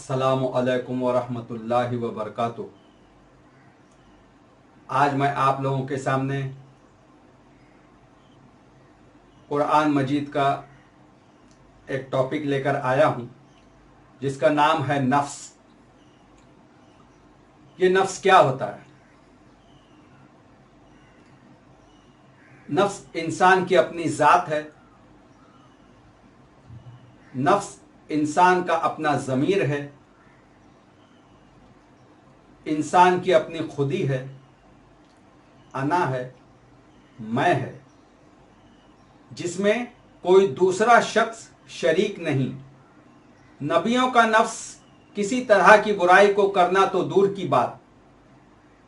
अस्सलामु अलैकुम वरहमतुल्लाहि वबरकातुह। आज मैं आप लोगों के सामने कुरान मजीद का एक टॉपिक लेकर आया हूँ जिसका नाम है नफ्स। ये नफ्स क्या होता है? नफ्स इंसान की अपनी ज़ात है। नफ्स इंसान का अपना ज़मीर है। इंसान की अपनी खुदी है, अना है, मैं है, जिसमें कोई दूसरा शख्स शरीक नहीं। नबियों का नफ्स किसी तरह की बुराई को करना तो दूर की बात,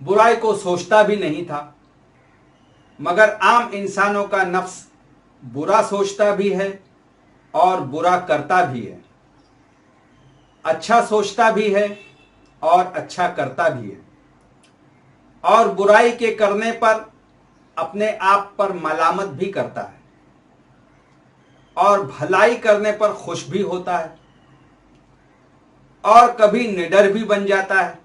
बुराई को सोचता भी नहीं था, मगर आम इंसानों का नफ्स बुरा सोचता भी है और बुरा करता भी है, अच्छा सोचता भी है और अच्छा करता भी है, और बुराई के करने पर अपने आप पर मलामत भी करता है और भलाई करने पर खुश भी होता है और कभी निडर भी बन जाता है।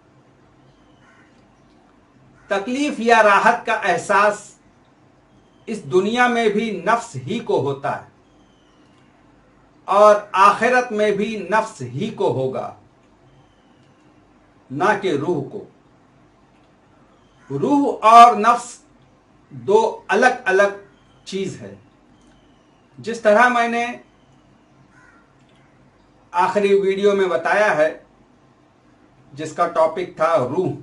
तकलीफ या राहत का एहसास इस दुनिया में भी नफ्स ही को होता है और आखिरत में भी नफ्स ही को होगा, ना कि रूह को। रूह और नफ्स दो अलग अलग चीज है। जिस तरह मैंने आखिरी वीडियो में बताया है, जिसका टॉपिक था रूह,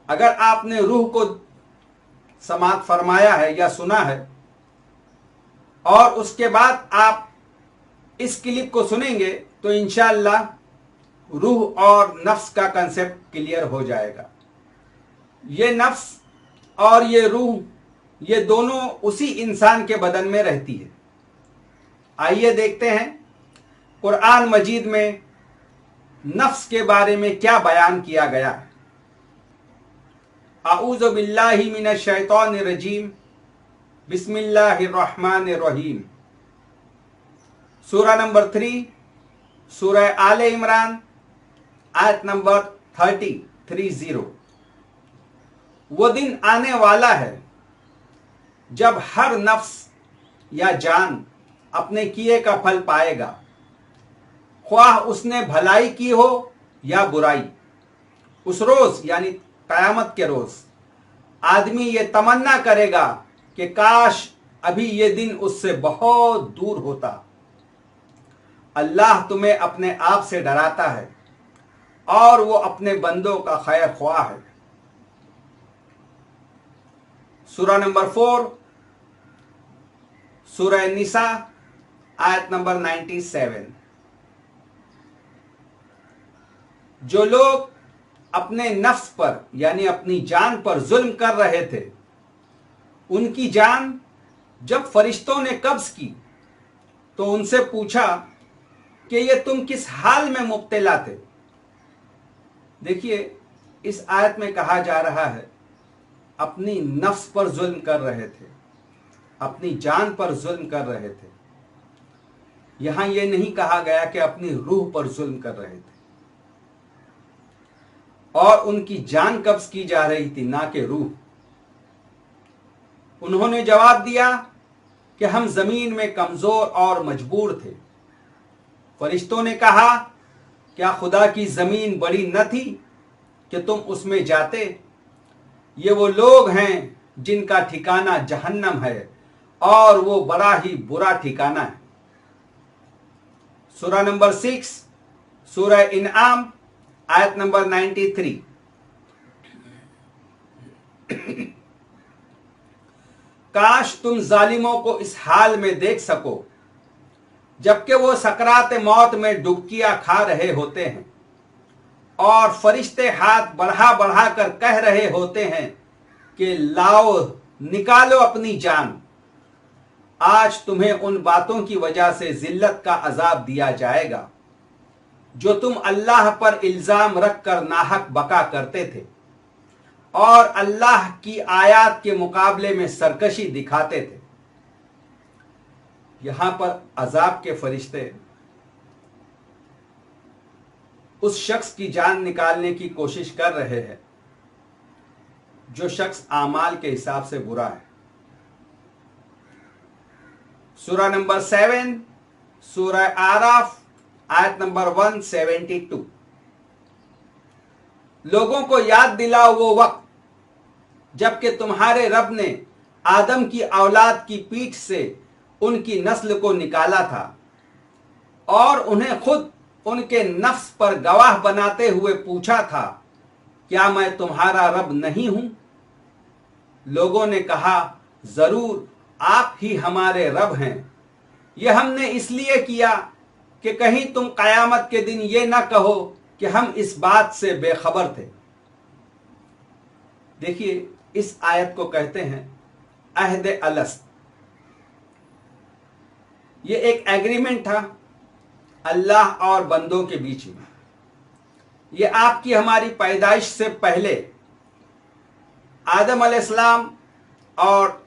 अगर आपने रूह को समाअत फरमाया है या सुना है और उसके बाद आप इस क्लिप को सुनेंगे तो इंशाअल्लाह रूह और नफ्स का कंसेप्ट क्लियर हो जाएगा। ये नफ्स और ये रूह, ये दोनों उसी इंसान के बदन में रहती है। आइए देखते हैं कुरान मजीद में नफ्स के बारे में क्या बयान किया गया है। अऊज़ु बिल्लाहि मिनश शैतानिर रजीम, बिस्मिल्लाहिर रहमानिर रहीम। सूरा नंबर 3, सूरह आले इमरान, आयत नंबर 30। वो दिन आने वाला है जब हर नफ्स या जान अपने किए का फल पाएगा, ख्वाह उसने भलाई की हो या बुराई। उस रोज यानी कयामत के रोज आदमी ये तमन्ना करेगा कि काश अभी ये दिन उससे बहुत दूर होता। अल्लाह तुम्हें अपने आप से डराता है और वो अपने बंदों का खैर ख्वाह है। सूरा नंबर 4, सूरह निसा, आयत नंबर 97। जो लोग अपने नफ्स पर यानी अपनी जान पर जुल्म कर रहे थे, उनकी जान जब फरिश्तों ने कब्ज की तो उनसे पूछा कि ये तुम किस हाल में मुब्तला थे। देखिए, इस आयत में कहा जा रहा है अपनी नफ्स पर जुल्म कर रहे थे, अपनी जान पर जुल्म कर रहे थे। यहां यह नहीं कहा गया कि अपनी रूह पर जुल्म कर रहे थे और उनकी जान कब्ज की जा रही थी, ना कि रूह। उन्होंने जवाब दिया कि हम जमीन में कमजोर और मजबूर थे। फरिश्तों ने कहा, क्या खुदा की जमीन बड़ी न थी कि तुम उसमें जाते? ये वो लोग हैं जिनका ठिकाना जहन्नम है और वो बड़ा ही बुरा ठिकाना है। सूरा नंबर 6, सूरह इनआम, आयत नंबर 93। काश तुम जालिमों को इस हाल में देख सको जबकि वो सकरात मौत में डुबकियां खा रहे होते हैं और फरिश्ते हाथ बढ़ा बढ़ा कर कह रहे होते हैं कि लाओ, निकालो अपनी जान। आज तुम्हें उन बातों की वजह से जिल्लत का अजाब दिया जाएगा जो तुम अल्लाह पर इल्जाम रखकर नाहक बका करते थे और अल्लाह की आयत के मुकाबले में सरकशी दिखाते थे। यहां पर अजाब के फरिश्ते उस शख्स की जान निकालने की कोशिश कर रहे हैं जो शख्स आमाल के हिसाब से बुरा है। सूरा नंबर 7 सूरह आराफ आयत नंबर 172। लोगों को याद दिलाओ वो वक्त जबकि तुम्हारे रब ने आदम की औलाद की पीठ से उनकी नस्ल को निकाला था और उन्हें खुद उनके नफ्स पर गवाह बनाते हुए पूछा था, क्या मैं तुम्हारा रब नहीं हूं? लोगों ने कहा, जरूर आप ही हमारे रब हैं। यह हमने इसलिए किया कि कहीं तुम कयामत के दिन ये ना कहो कि हम इस बात से बेखबर थे। देखिए, इस आयत को कहते हैं अहद अलस्त। ये एक एग्रीमेंट था अल्लाह और बंदों के बीच में। ये आपकी हमारी पैदाइश से पहले आदम अलैहिस्सलाम और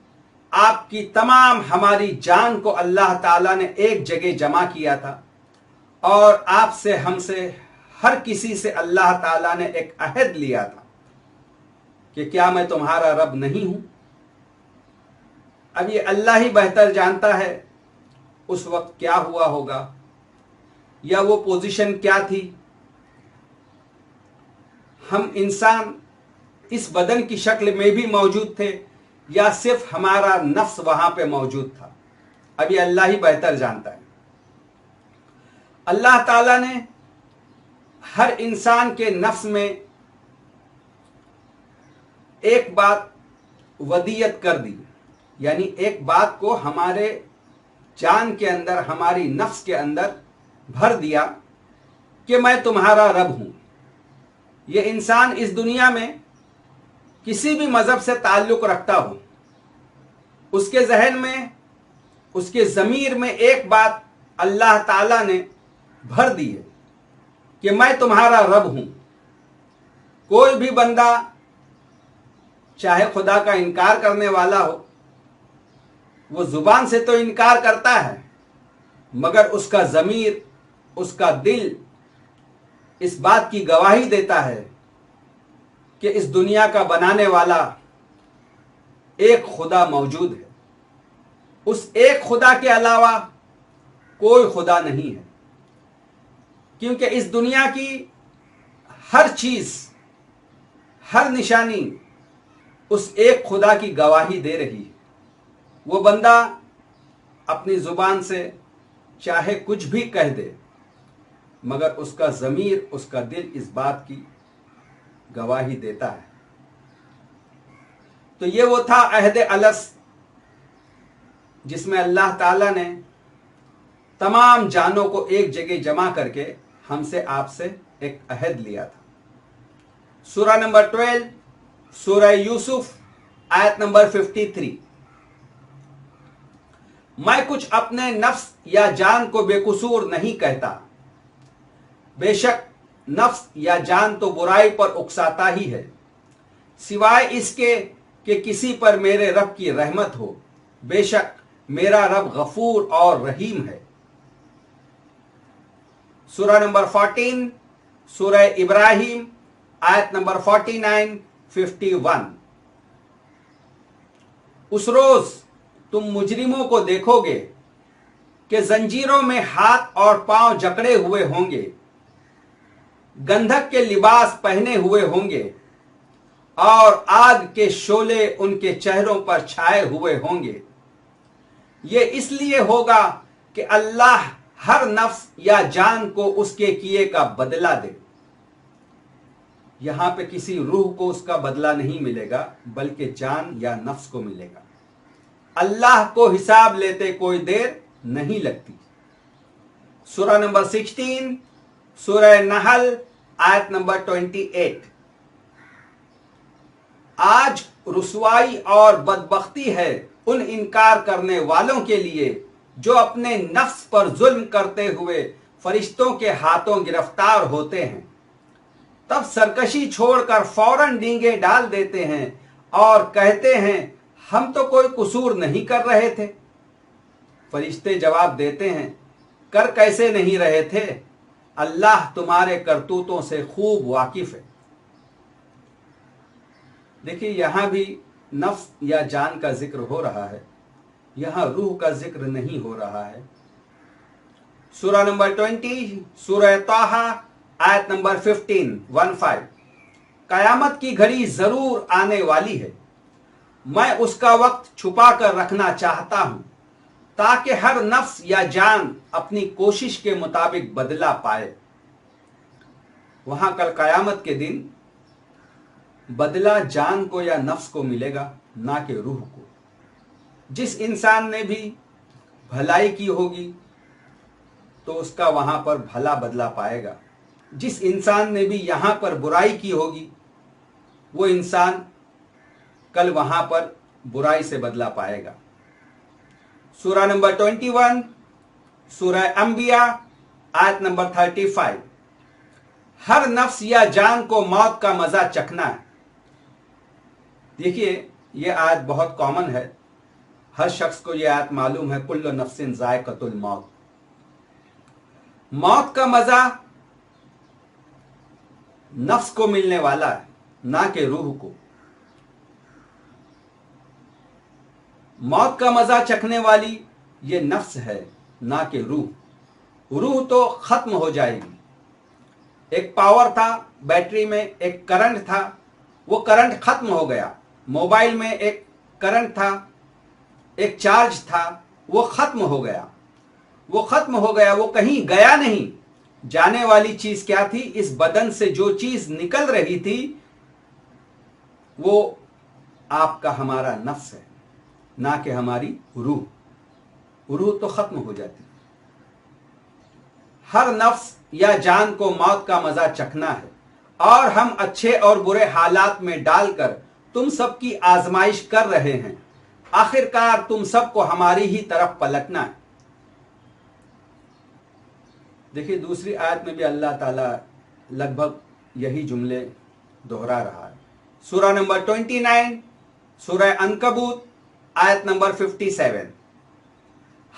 आपकी तमाम हमारी जान को अल्लाह ताला ने एक जगह जमा किया था और आपसे हमसे हर किसी से अल्लाह ताला ने एक अहद लिया था कि क्या मैं तुम्हारा रब नहीं हूं। अब ये अल्लाह ही बेहतर जानता है उस वक्त क्या हुआ होगा या वो पोजीशन क्या थी। हम इंसान इस बदन की शक्ल में भी मौजूद थे या सिर्फ हमारा नफ्स वहां पे मौजूद था, अब ये अल्लाह ही बेहतर जानता है। अल्लाह ताला ने हर इंसान के नफ्स में एक बात वदियत कर दी, यानी एक बात को हमारे जान के अंदर, हमारी नफ्स के अंदर भर दिया कि मैं तुम्हारा रब हूं। ये इंसान इस दुनिया में किसी भी मजहब से ताल्लुक रखता हो, उसके जहन में, उसके ज़मीर में एक बात अल्लाह ताला ने भर दी है कि मैं तुम्हारा रब हूं। कोई भी बंदा चाहे खुदा का इनकार करने वाला हो, वो जुबान से तो इनकार करता है मगर उसका ज़मीर, उसका दिल इस बात की गवाही देता है कि इस दुनिया का बनाने वाला एक खुदा मौजूद है। उस एक खुदा के अलावा कोई खुदा नहीं है, क्योंकि इस दुनिया की हर चीज, हर निशानी उस एक खुदा की गवाही दे रही है। वो बंदा अपनी जुबान से चाहे कुछ भी कह दे मगर उसका ज़मीर, उसका दिल इस बात की गवाही देता है। तो ये वो था अहद अलस जिसमें अल्लाह ताला ने तमाम जानों को एक जगह जमा करके हमसे, आपसे एक अहद लिया था। सूरा नंबर 12 सूरह यूसुफ आयत नंबर 53। मैं कुछ अपने नफ्स या जान को बेकसूर नहीं कहता, बेशक नफ्स या जान तो बुराई पर उकसाता ही है, सिवाय इसके कि किसी पर मेरे रब की रहमत हो। बेशक मेरा रब गफूर और रहीम है। सूरा नंबर 14 सूरह इब्राहिम आयत नंबर 49-51। उस रोज तुम मुजरिमों को देखोगे कि जंजीरों में हाथ और पांव जकड़े हुए होंगे, गंधक के लिबास पहने हुए होंगे और आग के शोले उनके चेहरों पर छाए हुए होंगे। ये इसलिए होगा कि अल्लाह हर नफ्स या जान को उसके किए का बदला दे। यहां पे किसी रूह को उसका बदला नहीं मिलेगा बल्कि जान या नफ्स को मिलेगा। अल्लाह को हिसाब लेते कोई देर नहीं लगती। सूरा नंबर 16 सूरह नहल आयत नंबर 28। आज रुसवाई और बदबख्ती है उन इनकार करने वालों के लिए जो अपने नफ्स पर जुल्म करते हुए फरिश्तों के हाथों गिरफ्तार होते हैं, तब सरकशी छोड़कर फौरन डींगे डाल देते हैं और कहते हैं हम तो कोई कसूर नहीं कर रहे थे। फरिश्ते जवाब देते हैं कर कैसे नहीं रहे थे, अल्लाह तुम्हारे करतूतों से खूब वाकिफ है। देखिए यहां भी नफ्स या जान का जिक्र हो रहा है, यहां रूह का जिक्र नहीं हो रहा है। सूरह नंबर 20 सूरह ताहा आयत नंबर 15 कयामत की घड़ी जरूर आने वाली है, मैं उसका वक्त छुपा कर रखना चाहता हूं ताकि हर नफ्स या जान अपनी कोशिश के मुताबिक बदला पाए। वहां कल कयामत के दिन बदला जान को या नफ्स को मिलेगा, ना कि रूह को। जिस इंसान ने भी भलाई की होगी तो उसका वहां पर भला बदला पाएगा, जिस इंसान ने भी यहां पर बुराई की होगी वो इंसान कल वहां पर बुराई से बदला पाएगा। सूरह नंबर 21 सूरह अंबिया आयत नंबर 35 हर नफ्स या जान को मौत का मजा चखना है। देखिए यह आयत बहुत कॉमन है, हर शख्स को यह आयत मालूम है, कुल्लु नफ्सिन जायक़तुल मौत। मौत का मजा नफ्स को मिलने वाला है, ना कि रूह को। मौत का मजा चखने वाली ये नफ्स है, ना कि रूह। रूह तो खत्म हो जाएगी। एक पावर था बैटरी में, एक करंट था, वो करंट खत्म हो गया। मोबाइल में एक करंट था, एक चार्ज था, वो खत्म हो गया। वो खत्म हो गया, वो कहीं गया नहीं। जाने वाली चीज क्या थी? इस बदन से जो चीज निकल रही थी वो आपका हमारा नफ्स है, ना कि हमारी रूह। रूह तो खत्म हो जाती। हर नफ्स या जान को मौत का मजा चखना है और हम अच्छे और बुरे हालात में डालकर तुम सबकी आजमाइश कर रहे हैं। आखिरकार तुम सबको हमारी ही तरफ पलटना है। देखिए दूसरी आयत में भी अल्लाह ताला लगभग यही जुमले दोहरा रहा है। सूरह नंबर 29 सूरह अनकबूत आयत नंबर 57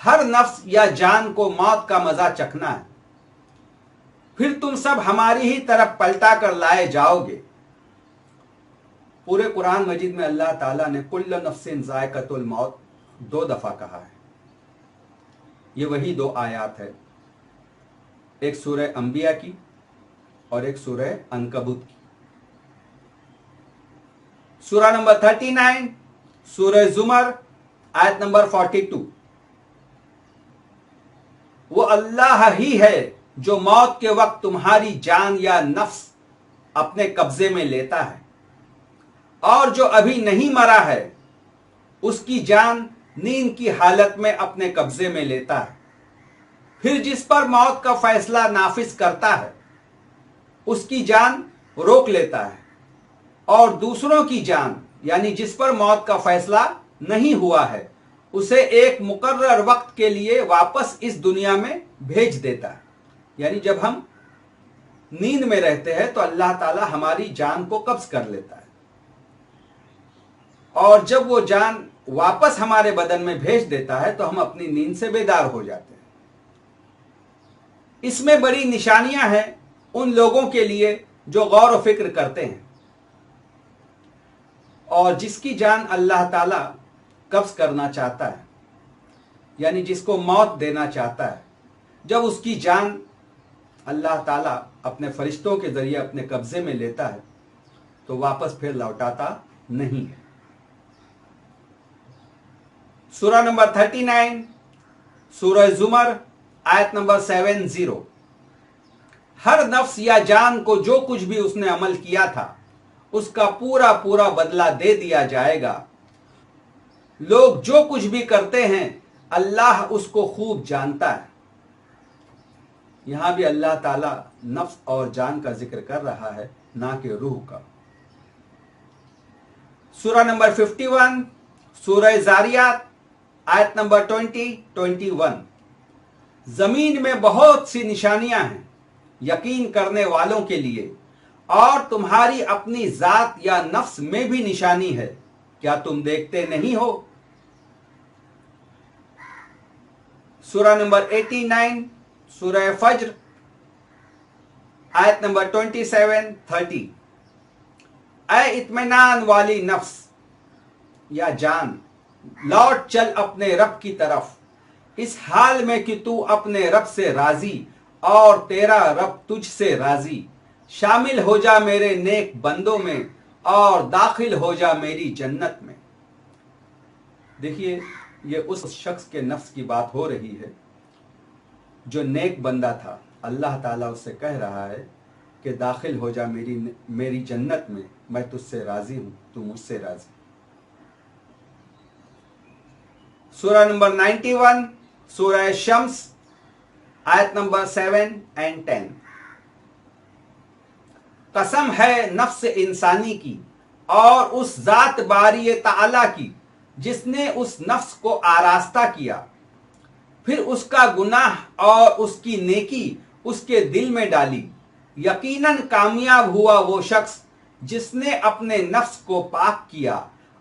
हर नफ्स या जान को मौत का मजा चखना है, फिर तुम सब हमारी ही तरफ पलटा कर लाए जाओगे। पूरे कुरान मजीद में अल्लाह ताला ने कुल्लु नफ्सिन जायक़तुल मौत 2 दफा कहा है। ये वही 2 आयात है, एक सूरह अंबिया की और एक सूरह अनकबूत की। सूरह नंबर 39 सूरह जुमर आयत नंबर 42 वो अल्लाह ही है जो मौत के वक्त तुम्हारी जान या नफ्स अपने कब्जे में लेता है और जो अभी नहीं मरा है उसकी जान नींद की हालत में अपने कब्जे में लेता है। फिर जिस पर मौत का फैसला नाफिज करता है उसकी जान रोक लेता है और दूसरों की जान यानी जिस पर मौत का फैसला नहीं हुआ है उसे एक मुकर्रर वक्त के लिए वापस इस दुनिया में भेज देता है। यानी जब हम नींद में रहते हैं तो अल्लाह ताला हमारी जान को कब्ज कर लेता है और जब वो जान वापस हमारे बदन में भेज देता है तो हम अपनी नींद से बेदार हो जाते हैं। इसमें बड़ी निशानियां हैं उन लोगों के लिए जो गौर व फिक्र करते हैं और जिसकी जान अल्लाह ताला कब्ज करना चाहता है, यानी जिसको मौत देना चाहता है, जब उसकी जान अल्लाह ताला अपने फरिश्तों के जरिए अपने कब्जे में लेता है तो वापस फिर लौटाता नहीं है। सूरह नंबर 39 सूरह जुमर आयत नंबर 70 हर नफ्स या जान को जो कुछ भी उसने अमल किया था उसका पूरा पूरा बदला दे दिया जाएगा। लोग जो कुछ भी करते हैं अल्लाह उसको खूब जानता है। यहां भी अल्लाह ताला नफ्स और जान का जिक्र कर रहा है, ना कि रूह का। सूरह नंबर 51 सूरह जारियात आयत नंबर 20-21 जमीन में बहुत सी निशानियां हैं यकीन करने वालों के लिए और तुम्हारी अपनी जात या नफ्स में भी निशानी है, क्या तुम देखते नहीं हो? सूरह नंबर 89 सूरह फज्र आयत नंबर 27-30, ऐ इत्मीनान वाली नफ्स या जान, लौट चल अपने रब की तरफ, इस हाल में कि तू अपने रब से राजी और तेरा रब तुझसे राजी। शामिल हो जा मेरे नेक बंदों में और दाखिल हो जा मेरी जन्नत में। देखिए, ये उस शख्स के नफ्स की बात हो रही है जो नेक बंदा था। अल्लाह ताला उससे कह रहा है कि दाखिल हो जा मेरी जन्नत में, मैं तुझसे राजी हूं, तू मुझसे राजी। सूरह नंबर 91, सूरह शम्स, आयत नंबर 7 and 10। कसम है नफ्स इंसानी की और उस जात बारी ताला की जिसने उस नफ्स को आरास्ता किया, फिर उसका गुनाह और उसकी नेकी उसके दिल में डाली। यकीनन कामयाब हुआ वो शख्स जिसने अपने नफ्स को पाक किया,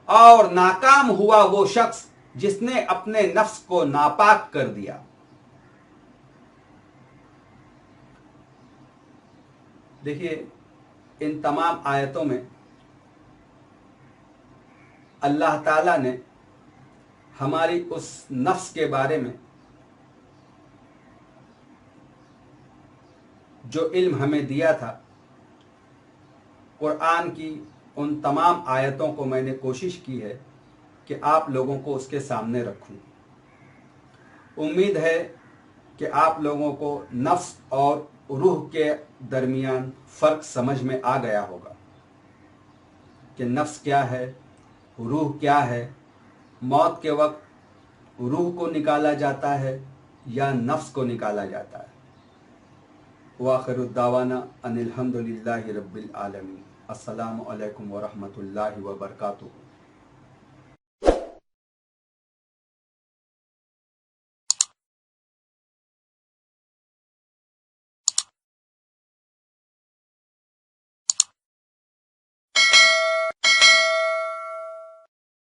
और नाकाम हुआ वो शख्स जिसने अपने नफ्स को नापाक कर दिया। देखिए, इन तमाम आयतों में अल्लाह ताला ने हमारी उस नफ्स के बारे में जो इल्म हमें दिया था, कुरान की उन तमाम आयतों को मैंने कोशिश की है कि आप लोगों को उसके सामने रखूं। उम्मीद है कि आप लोगों को नफ्स और रूह के दरमियान फ़र्क समझ में आ गया होगा कि नफ्स क्या है, रूह क्या है। मौत के वक्त रूह को निकाला जाता है या नफ्स को निकाला जाता है। वाखिरु दावाना अनिल हम्दुलिल्लाहि रब्बिल आलमीन। अस्सलामु अलैकुम व रहमतुल्लाहि व बरकातुहू।